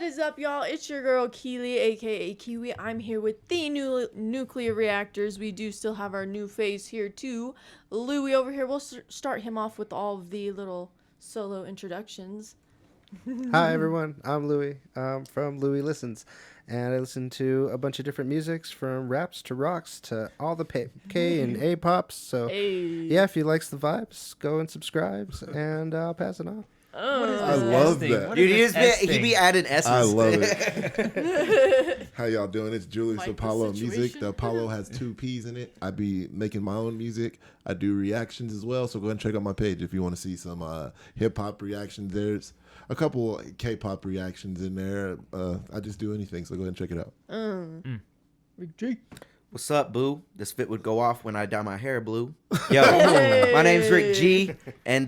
is up, y'all? It's your girl Keely, aka Kiwi. I'm here with the new nuclear reactors. We do still have our new phase here too. Louie over here. We'll start him off with all of the little solo introductions. Hi everyone, I'm Louie. I'm from Louie Listens, and I listen to a bunch of different musics from raps to rocks to all the K and A pops. So yeah, if you likes the vibes, go and subscribe, and I'll pass it on. I love that. Dude, he be adding S's. I love it. How y'all doing? It's Julius Like the Apollo Music. situation. The Apollo has 2 P's in it. I be making my own music. I do reactions as well. So go ahead and check out my page if you want to see some hip hop reactions. There's a couple K-pop reactions in there. I just do anything. So go ahead and check it out. Rick G. What's up, boo? This fit would go off when I dye my hair blue. Yo, my name's Rick G, and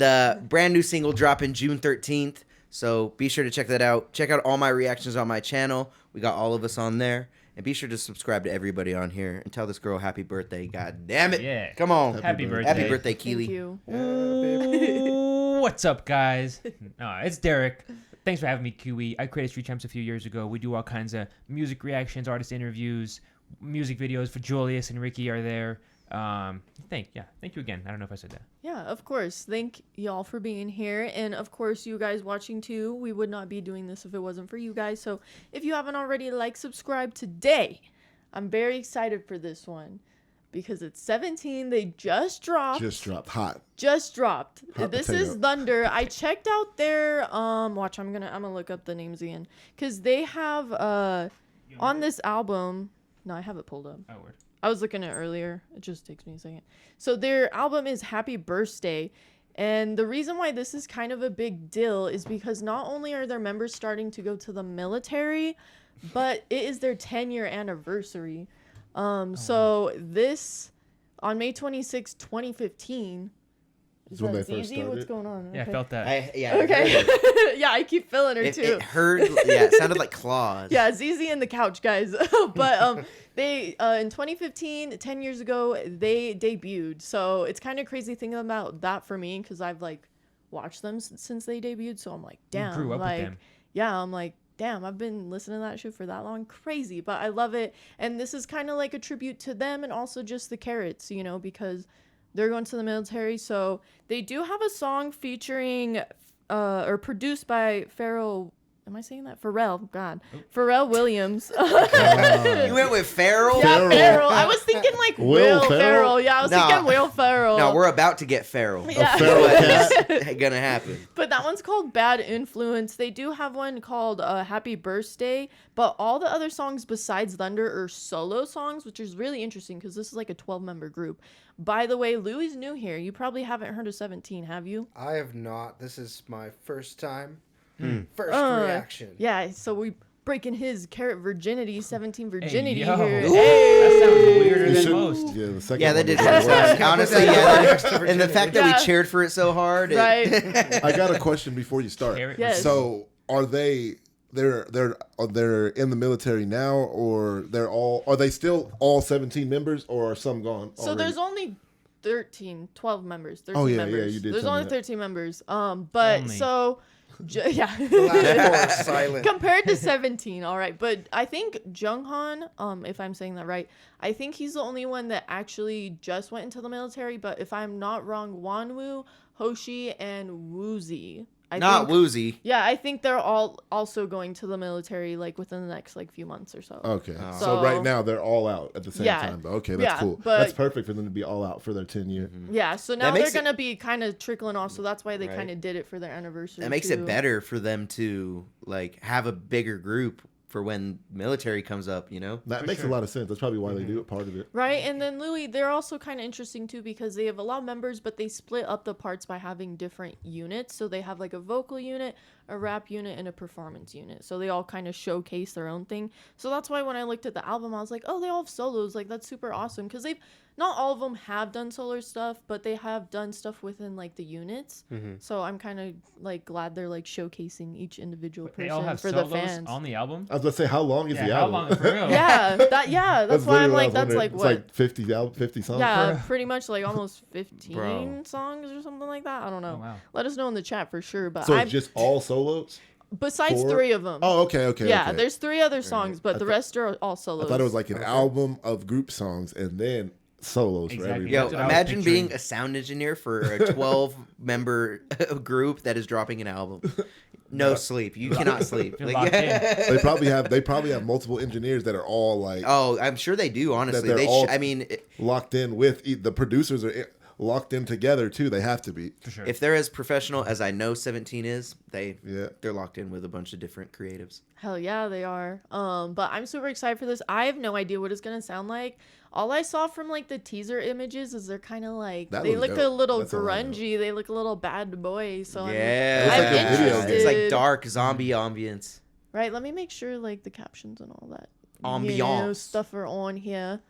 brand new single dropping June 13th. So be sure to check that out. Check out all my reactions on my channel. We got all of us on there. And be sure to subscribe to everybody on here and tell this girl happy birthday. God damn it. Yeah. Come on. Happy birthday. Happy birthday, Keely. Thank you. Ooh, what's up, guys? It's Derek. Thanks for having me, Kiwi. I created Street Champs a few years ago. We do all kinds of music reactions, artist interviews, music videos for Julius and Ricky are there. Thank you again. I don't know if I said that. Yeah, of course. Thank y'all for being here. And of course, you guys watching too. We would not be doing this if it wasn't for you guys. So if you haven't already, subscribe today. I'm very excited for this one because it's 17. They just dropped. Just dropped. Hot. Just dropped. Hot This potato. is Thunder. I checked out their watch. I'm gonna look up the names again because they have on this album. No, I have it pulled up. Oh, word. I was looking at it earlier. It just takes me a second. So their album is Happy Birthday. And the reason why this is kind of a big deal is because not only are their members starting to go to the military, but it is their 10-year anniversary. So this, on May 26, 2015, is When that they first Zizi? What's started? going on? Yeah, Okay. I felt that. I Okay. heard it. Yeah, I keep feeling her too. It sounded like claws. Yeah, ZZ and the couch, guys. But they in 2015, 10 years ago, they debuted. So it's kind of crazy thinking about that for me because I've watched them since they debuted. So I'm like, damn, grew up with them. Yeah, I'm like, damn, I've been listening to that shit for that long. Crazy, but I love it. And this is kind of like a tribute to them and also just the Carats, because they're going to the military. So they do have a song featuring or produced by Pharrell. Am I saying that? Pharrell. God. Pharrell Williams. You went with Farrell? Yeah, Farrell. I was thinking Will Ferrell? Ferrell. Yeah, I was Nah. thinking Will Ferrell. No, we're about to get Farrell. Yeah. It's gonna happen. But that one's called Bad Influence. They do have one called Happy Birthday, but all the other songs besides Thunder are solo songs, which is really interesting because this is like a 12-member group. By the way, Louie's new here. You probably haven't heard of 17, have you? I have not. This is my first time. First reaction. Yeah, so we breaking his Carat virginity, 17 virginity yo. here. Ooh. Hey. That sounds weirder You than should- most. Yeah, the second Yeah, that one did was kind of worse. sound. Honestly, Yeah. yeah. And the fact that Yeah. we cheered for it so hard. Right. I got a question before you start. Carrot. Yes. So are they're in the military now, or are they still all 17 members, or are some gone? So already? there's only 12 members. 13 Oh, yeah, members. yeah, you did There's tell me only that. 13 members. But Only. so, yeah. The last 4 silent. Compared to 17, all right. But I think Jeonghan, if I'm saying that right, I think he's the only one that actually just went into the military. But if I'm not wrong, Wonwoo, Hoshi, and Woozi. Not Woozi. Yeah, I think they're all also going to the military within the next few months or so. Okay, Oh. so right now they're all out at the same Yeah. time. Though. Okay, that's Yeah, cool. but- That's perfect for them to be all out for their 10-year. Yeah, so now That they're makes it- going to be kind of trickling off. So that's why they Right. kind of did it for their anniversary. That makes too. it better for them to have a bigger group for when military comes up, That For makes sure. a lot of sense. That's probably why they do it. Part of it. Right, and then Louis, they're also kind of interesting too because they have a lot of members, but they split up the parts by having different units. So they have a vocal unit, a rap unit, and a performance unit. So they all kind of showcase their own thing. So that's why when I looked at the album, I was like, oh, they all have solos. That's super awesome because not all of them have done solo stuff, but they have done stuff within the units. So I'm kind of glad they're showcasing each individual They all person have for the solos fans. on the album. I was gonna say, how long is Yeah, the how album? long for real? That's why I'm literally what I was that's wondering. what. It's 50 songs. Yeah, pretty much almost 15 Bro. songs or something like that. I don't know. Oh, wow. Let us know in the chat for sure. But So I'm it's just all solos. Besides 4? 3 of them. Oh, okay. Yeah, okay. there's 3 other songs, but the rest are all solos. I thought it was like an album of group songs and then solos for Exactly. everybody. Yo, That's what I was imagine being picturing. a sound engineer for a 12-member group that is dropping an album. No sleep. You cannot sleep. You're Like, locked in. They probably have multiple engineers that are all like oh, I'm sure they do. Honestly, they're they. all- I mean, locked in with the producers are locked in together too. They have to be. For sure. if they're as professional as I know 17 is, Yeah. they're locked in with a bunch of different creatives. Hell yeah, they are. But I'm super excited for this. I have no idea what it's gonna sound like. All I saw from like the teaser images is they're kind of like That they looks look a dope. little That's all I know. grungy. They look a little bad boy. So Yeah, It's I'm like a video interested. game. It's like dark zombie ambience. Right, let me make sure like the captions and all that Ambiance. stuff are on here.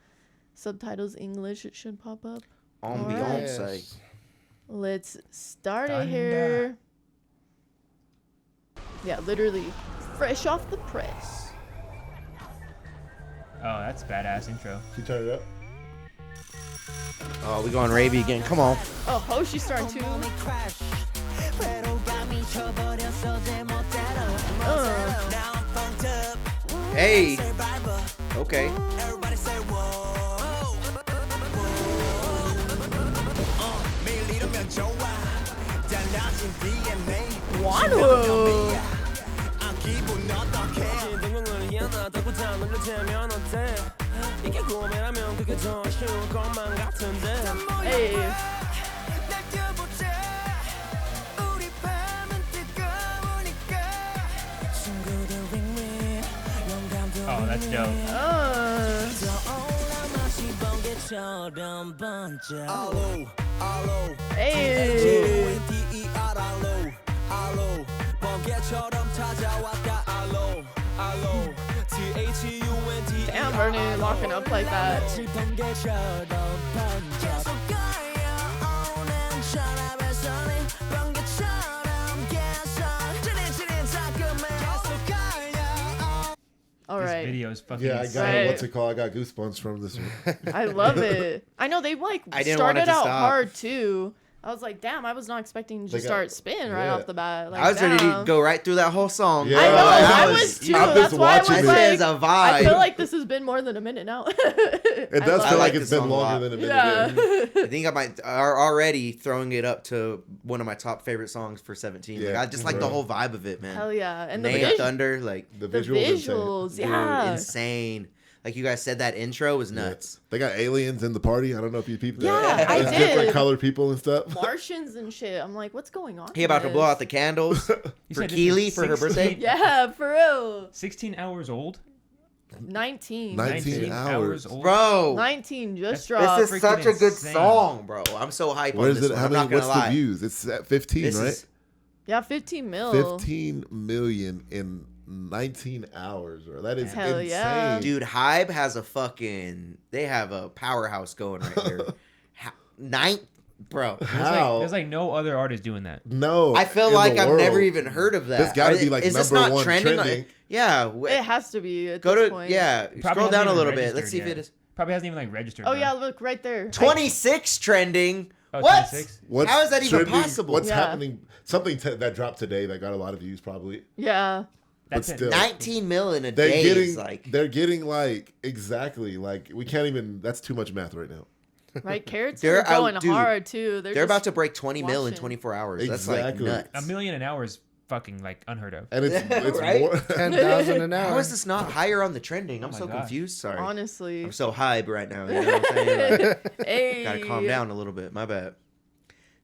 Subtitles English. It should pop up. Ambiance. Yes. Let's start it Thunder. here. Yeah, literally fresh off the press. Oh, that's badass intro. Can you turn it up? Oh, we going Raby again. Come on. Oh, Hoshi starting too. Hey. Okay. Wano. Hey. Oh, that's dope. Hey. Damn, Vernon locking up like that. All This right. video is fucking Yeah, I got insane. Right. what's it called? I got goosebumps from this one. I love it. I know they like I didn't want it started to out stop. hard too. I was like, damn, I was not expecting to They just got- start spinning right yeah. off the bat. Like, I was ready to damn. go right through that whole song. Yeah. I know, I I was- was too. I'm That's just why I watching was it. like, This is a vibe. I feel like this has been more than a minute now. It does I feel love like it. it's this been song a lot. longer than a minute. Yeah. I think I might are already throwing it up to one of my top favorite songs for 17. Like Yeah, I just like the bro. whole vibe of it, man. Hell yeah. And the Name visuals. Thunder, like The The visuals, visuals, dude, yeah. insane. Like you guys said, that intro was insane. nuts. They got aliens in the party. I don't know if you peeped that. Yeah, I There's different did. colored people and stuff. Martians and shit. I'm like, what's going on? He about to in blow this? out the candles You for said this Keely is for her 16 birthday. Yeah, for real. 16 hours old? 19. 19 hours. old? Bro, 19 just That's- dropped. this is such a good insane. song, bro. I'm so hyped Where on is this it? one. How I'm many? not gonna What's lie. the views? It's at 15, This right? is Yeah, 15 mil. 15 million in 19 hours, bro. That is Hell insane. yeah. Dude, Hybe has a fucking. They have a powerhouse going right here. Bro. How? There's like no other artist doing that. No. I feel in the like I've world. never even heard of that. This gotta Are be they- like is this number not one trending. Yeah. It has to be at Go this to point. yeah. Probably Scroll hasn't down a even little bit. Let's registered see if yet. it is Probably hasn't even like registered. Oh bro. yeah, look right there. 26 trending. Oh, What? 26? What's How is that even trending? possible? What's Yeah. happening? Something that dropped today that got a lot of views, probably. Yeah. That's but it. still. 19 mil in a They're day getting. is like. They're getting like exactly like we can't even. That's too much math right now. Right, Carrots They're are going out- dude, hard too. They're about to break 20 mil in watching. 24 hours. Exactly. That's like nuts. $1 million an hour is fucking like unheard of. And it's Right? more. 10,000 an hour. How is this not higher on the trending? I'm Oh my so gosh. confused. Sorry. honestly. I'm so hype right now. You know what I'm saying? Like, Hey. gotta calm down a little bit. My bad.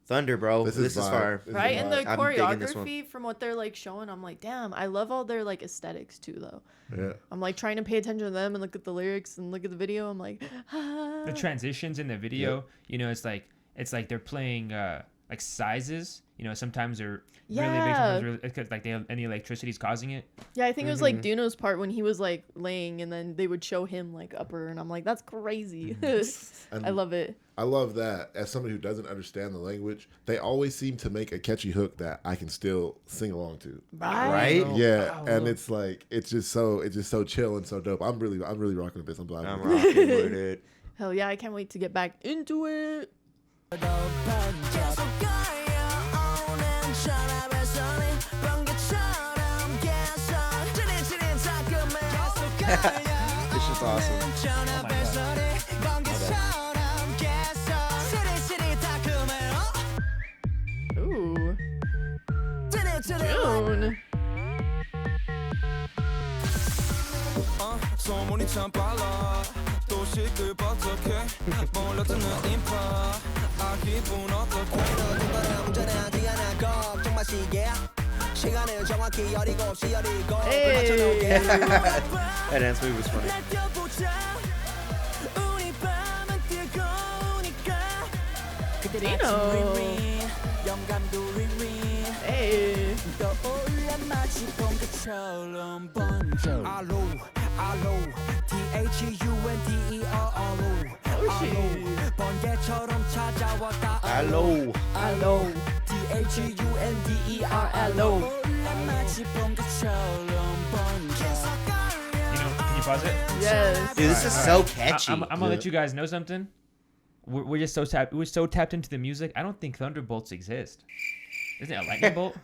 Thunder, bro. This is vibe. fire. This is Right, and vibe. the I'm digging this one. choreography from what they're like showing, I'm like, damn, I love all their like aesthetics too, though. Yeah. I'm like trying to pay attention to them and look at the lyrics and look at the video. I'm like, ah. The transitions in the video, you know, it's like they're playing like sizes. You know, sometimes they're really big, Yeah. sometimes really, because like any electricity's causing it. Yeah, I think it was like Dino's part when he was like laying, and then they would show him like upper, and I'm like, that's crazy. I love it. I love that. As somebody who doesn't understand the language, they always seem to make a catchy hook that I can still sing along to. Right? Yeah, Wow. and it's like it's just so chill and so dope. I'm really rocking with this. I'm glad. I'm rocking with it. Hell yeah, I can't wait to get back into it. This shit's awesome. Oh my god. Ooh. June. 소문이 참 빨라 또 시끌벅적해 몰라드는 인파 아 기분 어떡해 누구나 운전해야지 않아 걱정 마시게 시간을 정확히 17시 17 Hey. That dance move was funny. 우리 밤은 뜨거우니까 그때 Dino. Hey. 떠올라 마치 봄처럼 번져 알로 THUNDER로 Hoshi. 번개처럼 찾아왔다 Hello. Hello. THUNDER로 마치 봄처럼 번져 Can you pause it? Yes. Dude, this is so catchy. I'm gonna let you guys know something. We're just so tapped. We're so tapped into the music. I don't think thunderbolts exist. Isn't it a lightning bolt?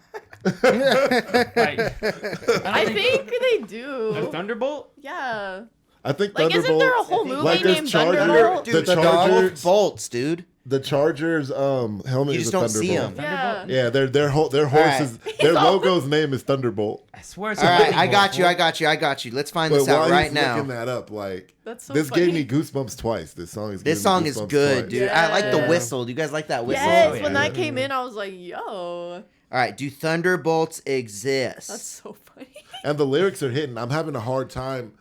I think they do. A thunderbolt? Yeah. I think Like, isn't there a Thunderbolts- whole movie like this named Charger- Thunderbolt? Dude, the the Chargers- bolts, dude. The Chargers helmet You is just a don't see Thunderbolt. them. Yeah. Yeah, their horse right. is their logo's name is Thunderbolt. I swear it's All a right, lightning I got bolt. you. I got you. Let's find But this out while right he's now. looking that up, like That's so this funny. gave me goosebumps twice. This song is. This giving me song is goosebumps good, twice. dude. I like the Yeah. whistle. Do you guys like that whistle? Yes, Oh, yeah. when that came in, I was like, yo, All right, do thunderbolts exist? that's so funny. And the lyrics are hitting. I'm having a hard time.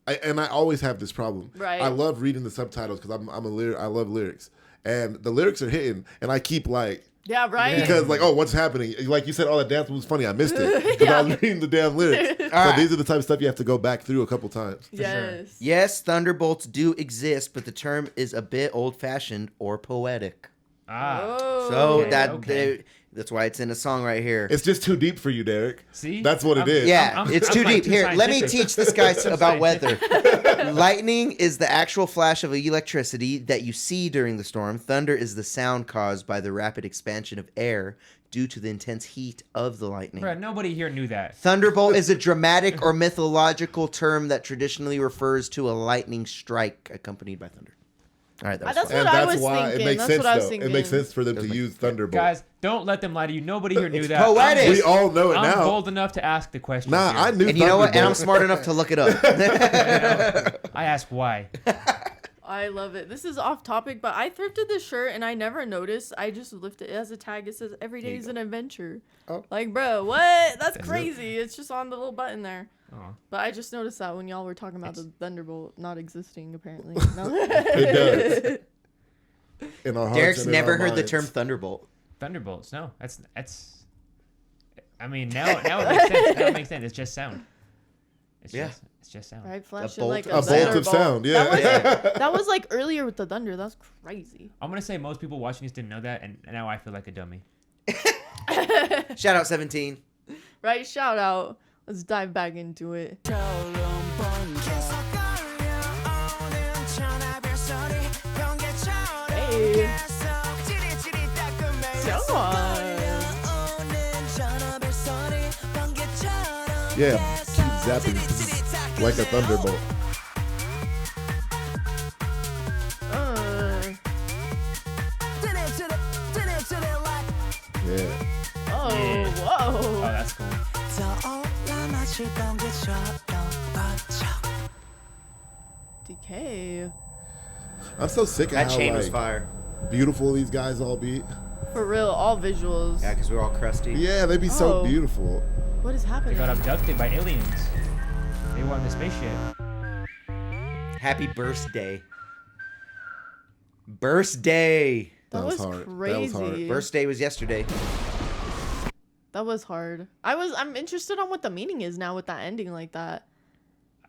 I always have this problem. Right. I love reading the subtitles because I love lyrics, and the lyrics are hitting, and I keep like. Yeah, right? Because like, oh, what's happening? Like you said, oh, that dance was funny. I missed it because I was reading the damn lyrics. So right. these are the type of stuff you have to go back through a couple times. Yes. Yes, thunderbolts do exist, but the term is a bit old-fashioned or poetic. Ah. Oh. So okay. that's why it's in a song right here. It's just too deep for you, Derek. See? That's what it is. Yeah, it's too like deep. too Here, let me scientific. teach this guy Too about scientific. weather. Lightning is the actual flash of electricity that you see during the storm. Thunder is the sound caused by the rapid expansion of air due to the intense heat of the lightning. Bruh, nobody here knew that. Thunderbolt is a dramatic or mythological term that traditionally refers to a lightning strike accompanied by thunder. All right, that was That's fun. what And I that's was why thinking. it makes That's sense, what I was though. thinking. It makes sense for them to use Thunderbolt. Guys, don't let them lie to you. Nobody here knew It's that. poetic. We all know it I'm now. bold enough to ask the question. Nah, I knew And you know what? And I'm Thunderbolt. smart enough to look it up. I ask why. I love it. This is off topic, but I thrifted this shirt and I never noticed. I just lifted it as a tag. It says every day is an adventure. Oh. Like, bro, what? That's crazy. It's just on the little button there. Oh. But I just noticed that when y'all were talking about the Thunderbolt not existing, apparently. No. It does. In our hearts Derek's and in never our heard the minds. term thunderbolt. Thunderbolts. No, that's. I mean, now it makes sense. Now it makes sense. It's just sound. It's just sound. Right, flashing bolt- like A bolt thunderbolt. of sound, yeah. That was like earlier with the thunder. That's crazy. I'm gonna say most people watching this didn't know that, and now I feel like a dummy. Shout out 17. Right, shout out. Let's dive back into it. Hey. Jeonghan. Yeah, keep zapping like a thunderbolt. Yeah. Oh, Yeah. whoa. Oh, that's cool. DK. I'm so sick of That how chain was like, fire. beautiful these guys all be. For real, all visuals. Yeah, because we were all crusty. Yeah, they be so Oh. beautiful. What is They happening? got abducted by aliens. They were on the spaceship. Happy birthday. Birthday. That was hard. crazy. That was hard. Birthday was yesterday. That was hard. I'm interested on what the meaning is now with that ending like that.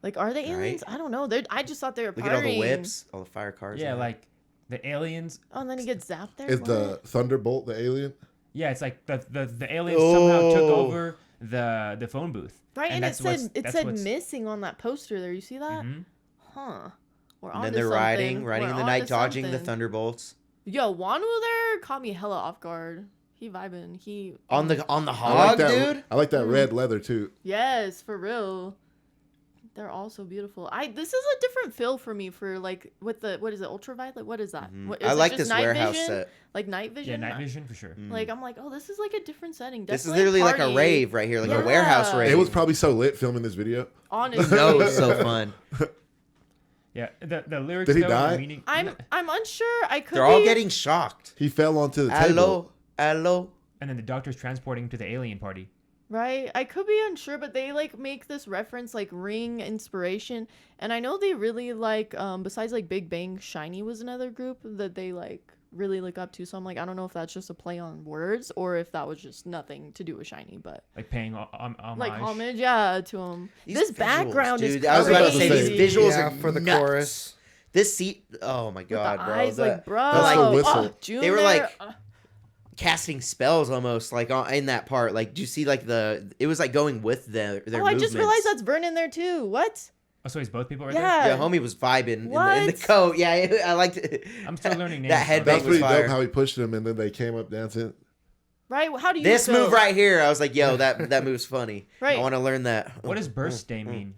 Like, are they aliens? I don't know. I just thought they were Look at all the partying. whips, all the fire cars. Yeah, and that. like the aliens. Oh, and then he gets zapped there. Is What? the Thunderbolt the alien? Yeah, it's like the aliens somehow took Oh. over the phone booth. right? And it that's what's- said it that's said what's- missing on that poster there. You see that? Mhm. Huh. We're And on then they're riding in the night, dodging the thunderbolts. Yo, Wanu there caught me hella off guard. He vibing. He On the I like hog, that. dude. I like that red leather too. Yes, for real. They're all so beautiful. This is a different feel for me for like with the what is it, ultraviolet? What is that? What, is I it like just this night warehouse vision? set. Like night vision. Yeah, night vision for sure. Like I'm like, oh, this is like a different setting. This is Definitely literally like a party. rave right here, like Yeah. a warehouse rave. It was probably so lit filming this video. Honestly, No, it was so fun. Yeah, the lyrics. Did he though, and die? the meaning, I'm unsure. I could. They're all be- getting shocked. He fell onto the table. Hello. and then the doctor's transporting him to the alien party. Right, I could be unsure, but they like make this reference like Ring inspiration, and I know they really like besides like Big Bang, Shiny was another group that they like really look up to. So I'm like, I don't know if that's just a play on words or if that was just nothing to do with Shiny, but Like paying homage. like homage, yeah, to him. These This visuals, background is dude, crazy. I was about to say these visuals Yeah, are for the nuts. chorus. This seat, oh my With god, the bro. eyes, like, bro. That's the whistle. Oh, June They were there, like- casting spells almost like in that part. Like, do you see like it was like going with their oh, I just movements. realized that's Vernon there too. What? Oh, so he's both people right Yeah. Yeah, homie was vibing in the What? coat. Yeah, I liked it. I'm still learning names, That though. headbang That's was pretty fire. dope how he pushed them and then they came up dancing. Right? How do you This feel? move right here, I was like, yo, that move's funny. Right. I want to learn that. What does birthday mean?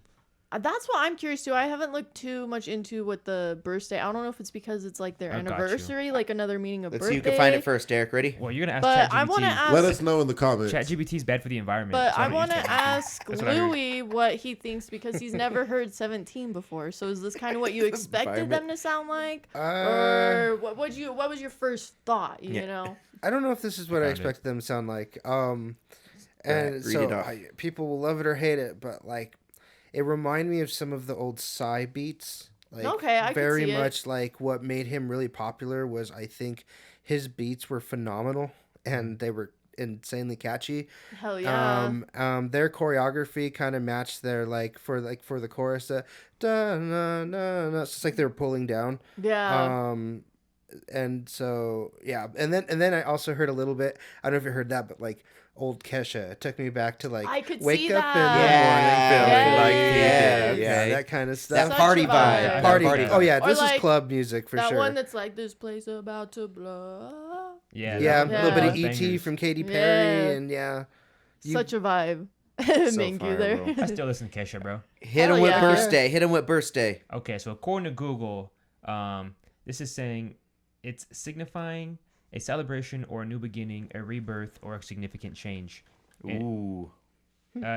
That's what I'm curious too. I haven't looked too much into what the birthday. I don't know if it's because it's like their I got you. anniversary, like another meaning of Let's birthday. see who can find it first, Derek. Ready? Well, you're gonna ask But ChatGPT. I want to ask. Let us know in the comments. ChatGPT's bad for the environment. But so I don't want to use ChatGPT. ask That's what I heard. Louis what he thinks because he's never heard 17 before. So is this kind of what you expected them Environment. to sound like, Uh, or what was your first thought? You Yeah. know, I don't know if this is what I Found it. expected them to sound like. And read so it off. people will love it or hate it, but like, it reminded me of some of the old Psy beats. Like, Okay, I can very see it. much like what made him really popular was I think his beats were phenomenal and they were insanely catchy. hell yeah. Their choreography kind of matched their for the chorus. Da na na na. It's just like they were pulling down. Yeah. And so yeah, and then I also heard a little bit. I don't know if you heard that, but like old Kesha, it took me back to like I could wake see up that. in the Yeah. morning, feeling like Yes. yeah, Okay. that kind of That stuff. Such party a vibe. vibe. That Party. vibe. Oh yeah, Or this like is club music for that sure. one that's like this place about to blow. Yeah, Yeah, that- a little bit of Yeah. ET bangers. from Katy Perry, Yeah. and yeah. You- Such a vibe. So Mingyu fire, there. bro. I still listen to Kesha, bro. Hit Hell him with yeah. birthday. Hit him with birthday. Okay, so according to Google, this is saying it's signifying a celebration or a new beginning, a rebirth, or a significant change. Ooh.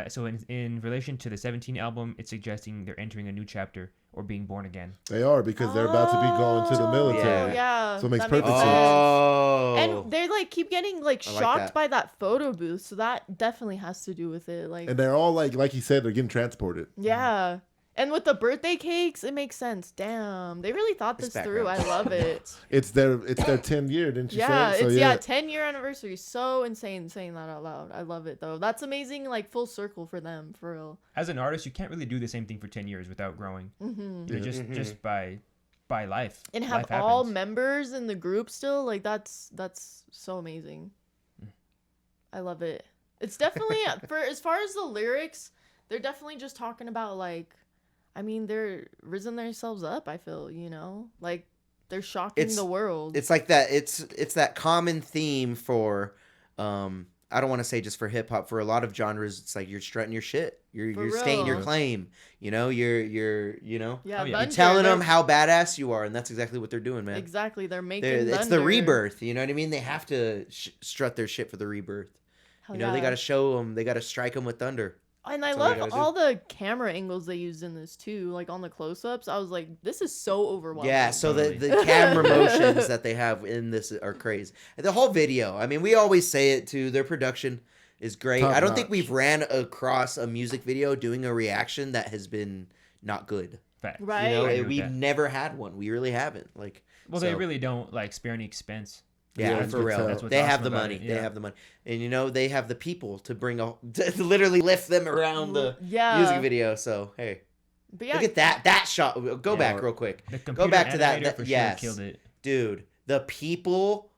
So in relation to the 17 album, it's suggesting they're entering a new chapter or being born again. They are because they're about to be going to the military. Yeah. So it makes that perfect sense. Oh. And they like keep getting like I like shocked that. by that photo booth, so that definitely has to do with it. Like, And they're all like he said, they're getting transported. yeah. And with the birthday cakes, it makes sense. Damn, they really thought This this through. I background. love it. It's their 10th year, didn't you Yeah, say? So, it's 10-year anniversary. So insane saying that out loud. I love it though. That's amazing. Like full circle for them, for real. As an artist, you can't really do the same thing for 10 years without growing. Hmm. You know, just by life. And have Life all happens. members in the group still. Like that's so amazing. I love it. It's definitely for as far as the lyrics, they're definitely just talking about like, I mean, they're risen themselves up. I feel, like they're shocking the world. It's like that. It's that common theme for, I don't want to say just for hip hop. For a lot of genres, it's like you're strutting your shit. You're stating your real. claim. You're yeah, Oh, yeah. you're Thunder, telling them they're- how badass you are, and that's exactly what they're doing, man. exactly. They're making. It's the Thunder. rebirth. You know what I mean? They have to strut their shit for the rebirth. Hell They yeah. got to show them. They got to strike them with thunder. And I That's what they love gotta all the camera angles they used in this too, like on the close-ups. I was like, this is so overwhelming. Yeah, so Totally. the camera motions that they have in this are crazy. The whole video, I mean, we always say it too, their production is great. Top I don't think notch. we've ran across a music video doing a reaction that has been not good. Fact. Right. You know, I agree with we've that. never had one. We really haven't. Like, Well, they so- really don't like spare any expense. Yeah, Yeah, for you real. can That's what's They have awesome the about money. it, They yeah. have the money. And they have the people to bring to literally lift them around the Yeah. music video. So, hey, But yeah, look at that shot. Go Yeah. back real quick. The computer back to that- animator that- for yes. sure killed it. Dude, the people.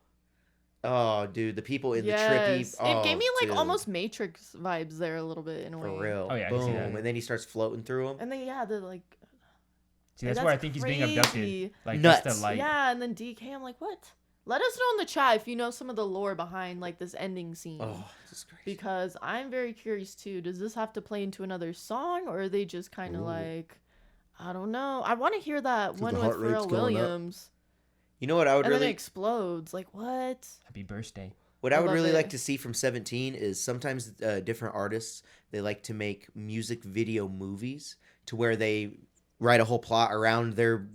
Oh, dude, the people in the trippy. yes. Oh, It gave me like dude, almost Matrix vibes there a little bit in a way. for real. Oh, yeah, I can see Boom, that. and then he starts floating through them. And then the like. See, that's That's where I think he's being abducted. crazy. Like Nuts. that's the light. Yeah, and then DK, I'm like, what? Let us know in the chat if you know some of the lore behind like this ending scene. Oh, this is crazy. Because I'm very curious too. Does this have to play into another song, or are they just kind of like, I don't know. I want to hear that one the with heart rate's Pharrell going up. Williams. You know what I would And then really it explodes. Like what? Happy birthday. What I would love really it. like to see from 17 is sometimes different artists, they like to make music video movies to where they write a whole plot around their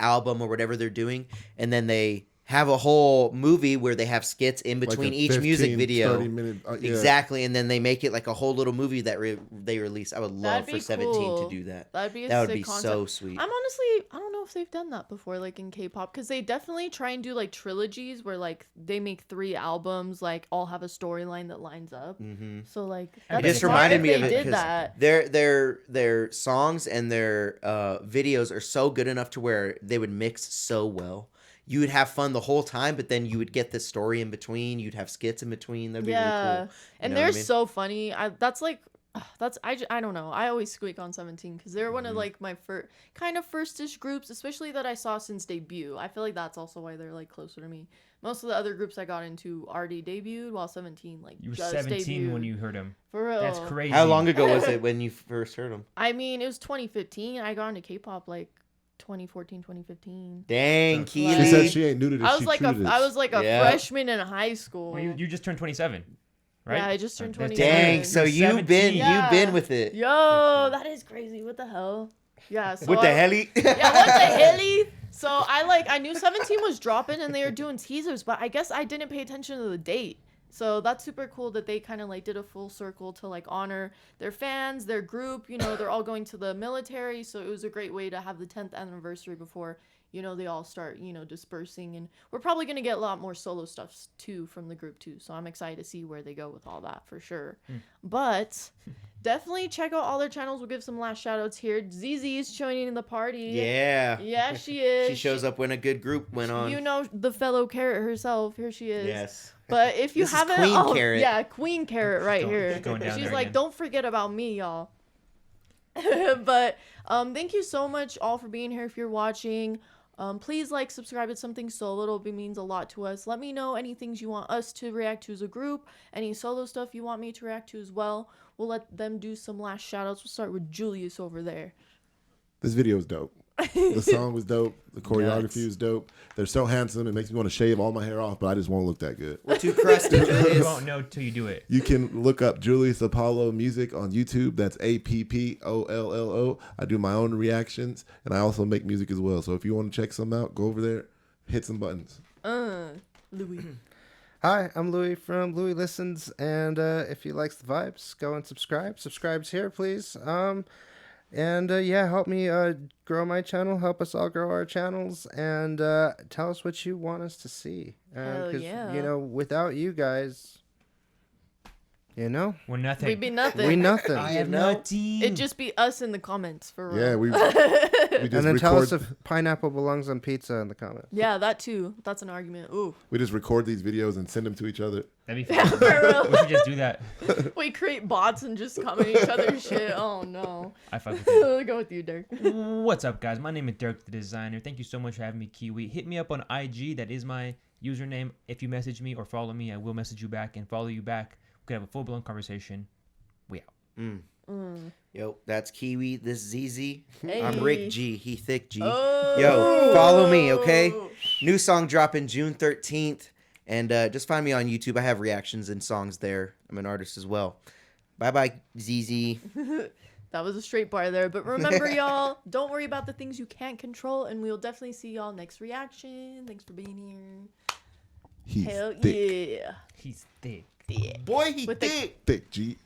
album or whatever they're doing, and then they have a whole movie where they have skits in Like between a each music 15, video. 30-minute, yeah. Exactly, and then they make it like a whole little movie that they release. I would love That'd for be 17 cool. to do that. That'd be a That would sick be concept. so sweet. I'm honestly, I don't know if they've done that before, like in K-pop, because they definitely try and do like trilogies where like they make 3 albums, like all have a storyline that lines up. Mm-hmm. So like, It that'd It be just That's smart reminded if me they of it did because that. their songs and their videos are so good enough to where they would mix so well. You would have fun the whole time, but then you would get this story in between. You'd have skits in between. That'd be really cool. And know what they're I mean? so funny. I don't know. I always squeak on 17 because they're one of like my first-ish groups, especially that I saw since debut. I feel like that's also why they're like closer to me. Most of the other groups I got into already debuted, while 17 like You were just 17 when debuted. you heard him. For real. That's crazy. How long ago was it when you first heard them? I mean, it was 2015. I got into K-pop like 2014, 2015. Dang, Like- Keely. She said she ain't new to this. I was she like true to this. I was like a Yeah. freshman in high school. Well, you just turned 27, right? Yeah, I just turned That's 27. Dang, so You're you've been 17. you've been with it. Yo, that is crazy. What the hell? Yeah. So What the I- helly? Yeah, what the helly? So I knew 17 was dropping and they were doing teasers, but I guess I didn't pay attention to the date. So that's super cool that they kind of like did a full circle to like honor their fans, their group. You know, they're all going to the military, so it was a great way to have the 10th anniversary before, you know, they all start, you know, dispersing. And we're probably going to get a lot more solo stuff too from the group too. So I'm excited to see where they go with all that for sure. But definitely check out all their channels. We'll give some last shout outs here. ZZ is joining in the party. Yeah. Yeah, she is. She shows up when a good group went on. You know, the fellow Carat herself. Here she is. Yes. But if you This is haven't, Queen Carat. yeah, Queen Carat right here. she's going down She's there like, again. don't forget about me, y'all. But thank you so much all for being here. If you're watching, please like, subscribe. It's something so little, but it means a lot to us. Let me know any things you want us to react to as a group, any solo stuff you want me to react to as well. We'll let them do some last shout outs. We'll start with Julius over there. This video is dope. The song was dope. The Nuts. choreography is dope. They're so handsome. It makes me want to shave all my hair off, but I just won't look that good. We're too crusty, You Julius. won't know till you do it. You can look up Julius Apollo Music on YouTube. That's APPOLLO. I do my own reactions, and I also make music as well. So if you want to check some out, go over there, hit some buttons. Louis. Hi, I'm Louis from Louis Listens, and if you likes the vibes, go and subscribe. Subscribe's here, please. And yeah, help me grow my channel. Help us all grow our channels, and tell us what you want us to see. Hell 'Cause, yeah. you know, without you guys, you know, We're nothing. We'd be nothing. we nothing. I am know? nothing. It'd just be us in the comments for real. Yeah, we just And then tell us record. if pineapple belongs on pizza in the comments. Yeah, that too. That's an argument. Ooh. We just record these videos and send them to each other. That'd be fun. For real. We should just do that. We create bots and just comment each other's shit. Oh no. I fuck with you. We'll go with you, Dirk. What's up, guys? My name is Dirk, the designer. Thank you so much for having me, Kiwi. Hit me up on IG. That is my username. If you message me or follow me, I will message you back and follow you back. We could have a full-blown conversation. We out. Yo, that's Kiwi. This ZZ. Hey. I'm Rick G. He thick G. Oh. Yo, follow me, okay? New song dropping June 13th. And just find me on YouTube. I have reactions and songs there. I'm an artist as well. Bye-bye, ZZ. That was a straight bar there. But remember, y'all, don't worry about the things you can't control. And we'll definitely see y'all next reaction. Thanks for being here. He's Hell thick. yeah. He's thick. Boy, he With the- thick. Thick, G.